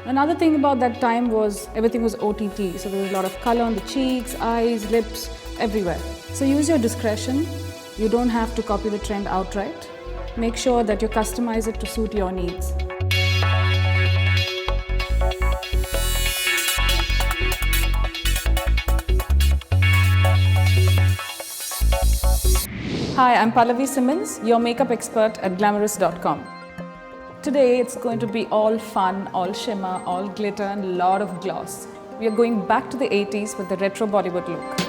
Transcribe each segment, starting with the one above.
Another thing about that time was everything was OTT, so there was a lot of color on the cheeks, eyes, lips, everywhere. So use your discretion. You don't have to copy the trend outright. Make sure that you customize it to suit your needs. Hi, I'm Pallavi Simmons, your makeup expert at Glamorous.com. Today it's going to be all fun, all shimmer, all glitter and a lot of gloss. We are going back to the 80s with the retro Bollywood look.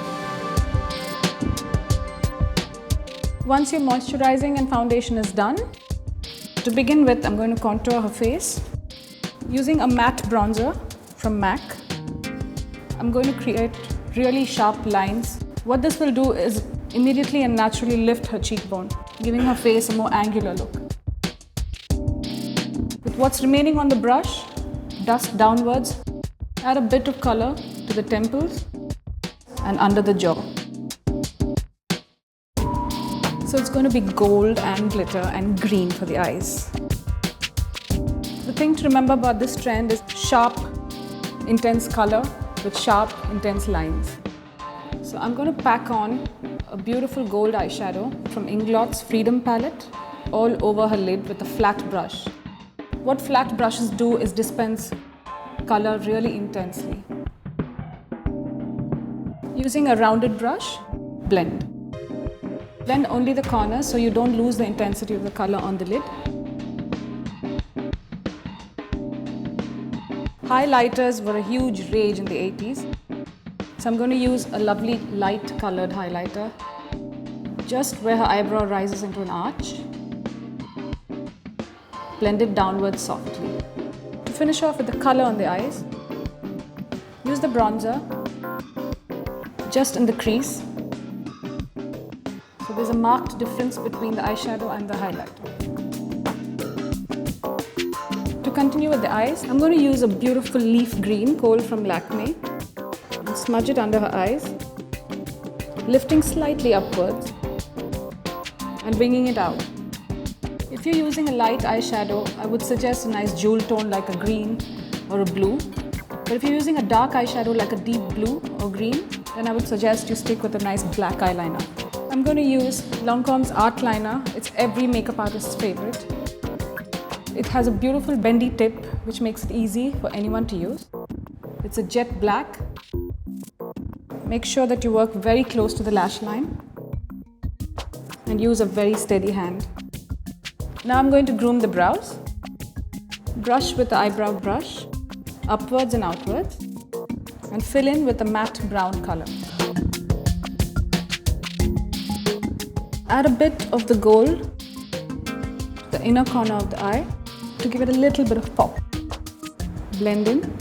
Once your moisturizing and foundation is done, to begin with, I'm going to contour her face. Using a matte bronzer from MAC, I'm going to create really sharp lines. What this will do is immediately and naturally lift her cheekbone, giving her face a more angular look. With what's remaining on the brush, dust downwards, add a bit of color to the temples and under the jaw. So it's going to be gold and glitter and green for the eyes. The thing to remember about this trend is sharp, intense color with sharp, intense lines. So I'm going to pack on a beautiful gold eyeshadow from Inglott's Freedom palette all over her lid with a flat brush. What flat brushes do is dispense color really intensely. Using a rounded brush, blend. Blend only the corners so you don't lose the intensity of the color on the lid. Highlighters were a huge rage in the 80s. So I'm going to use a lovely light colored highlighter just where her eyebrow rises into an arch. Blend it downwards softly. To finish off with the color on the eyes, use the bronzer just in the crease. So there's a marked difference between the eyeshadow and the highlighter. To continue with the eyes, I'm going to use a beautiful leaf green kohl from Lakme. Smudge it under her eyes, lifting slightly upwards and bringing it out. If you're using a light eyeshadow, I would suggest a nice jewel tone like a green or a blue. But if you're using a dark eyeshadow like a deep blue or green, then I would suggest you stick with a nice black eyeliner. I'm going to use Lancome's Art Liner. It's every makeup artist's favorite. It has a beautiful bendy tip which makes it easy for anyone to use. It's a jet black. Make sure that you work very close to the lash line and use a very steady hand. Now I'm going to groom the brows. Brush with the eyebrow brush, upwards and outwards, and fill in with a matte brown color. Add a bit of the gold to the inner corner of the eye to give it a little bit of pop. Blend in.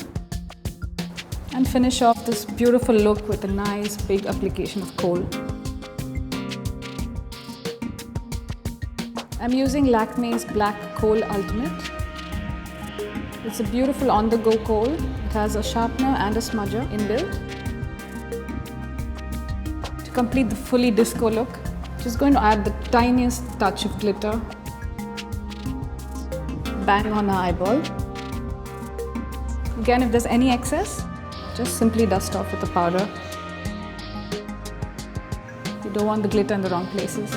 And finish off this beautiful look with a nice big application of kohl. I'm using Lakme's Black Kohl Ultimate. It's a beautiful on-the-go kohl. It has a sharpener and a smudger inbuilt. To complete the fully disco look, just going to add the tiniest touch of glitter. Bang on her eyeball. Again, if there's any excess, just simply dust off with the powder. You don't want the glitter in the wrong places.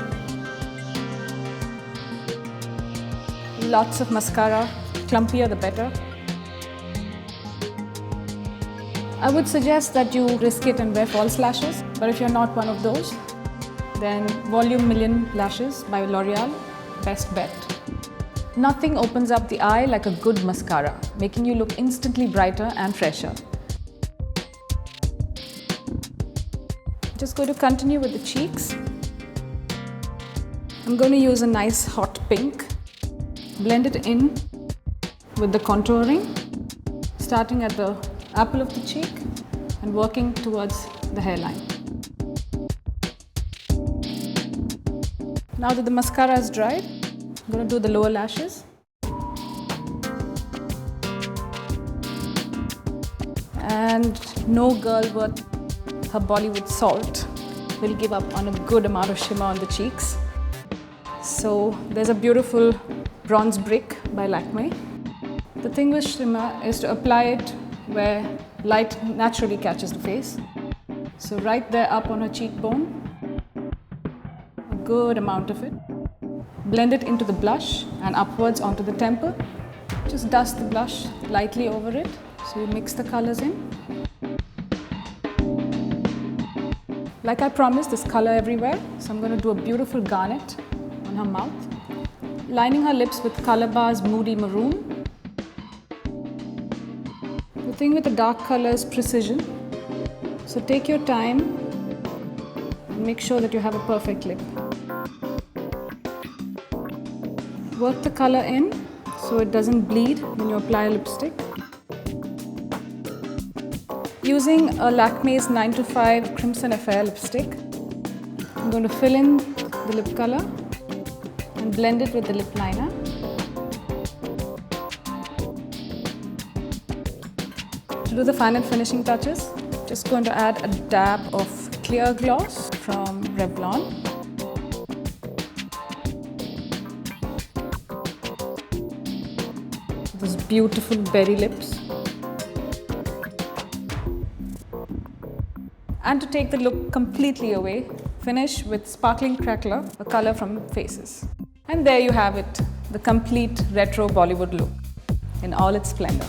Lots of mascara, clumpier the better. I would suggest that you risk it and wear false lashes, but if you're not one of those, then Volume Million Lashes by L'Oreal, best bet. Nothing opens up the eye like a good mascara, making you look instantly brighter and fresher. Just going to continue with the cheeks. I'm going to use a nice hot pink. Blend it in with the contouring, starting at the apple of the cheek and working towards the hairline. Now that the mascara is dried, I'm going to do the lower lashes. And no girl worth her Bollywood salt will give up on a good amount of shimmer on the cheeks. So there's a beautiful bronze brick by Lakme. The thing with shimmer is to apply it where light naturally catches the face. So right there up on her cheekbone, a good amount of it. Blend it into the blush and upwards onto the temple. Just dust the blush lightly over it, so you mix the colors in. Like I promised, there's color everywhere, so I'm going to do a beautiful garnet on her mouth. Lining her lips with Colorbar's Moody Maroon. The thing with the dark color is precision. So take your time and make sure that you have a perfect lip. Work the color in so it doesn't bleed when you apply a lipstick. Using a Lakmé's 9 to 5 Crimson Affair lipstick, I'm going to fill in the lip color and blend it with the lip liner. To do the final finishing touches, just going to add a dab of clear gloss from Revlon. Those beautiful berry lips. And to take the look completely away, finish with Sparkling Crackler, a color from Faces. And there you have it, the complete retro Bollywood look in all its splendor.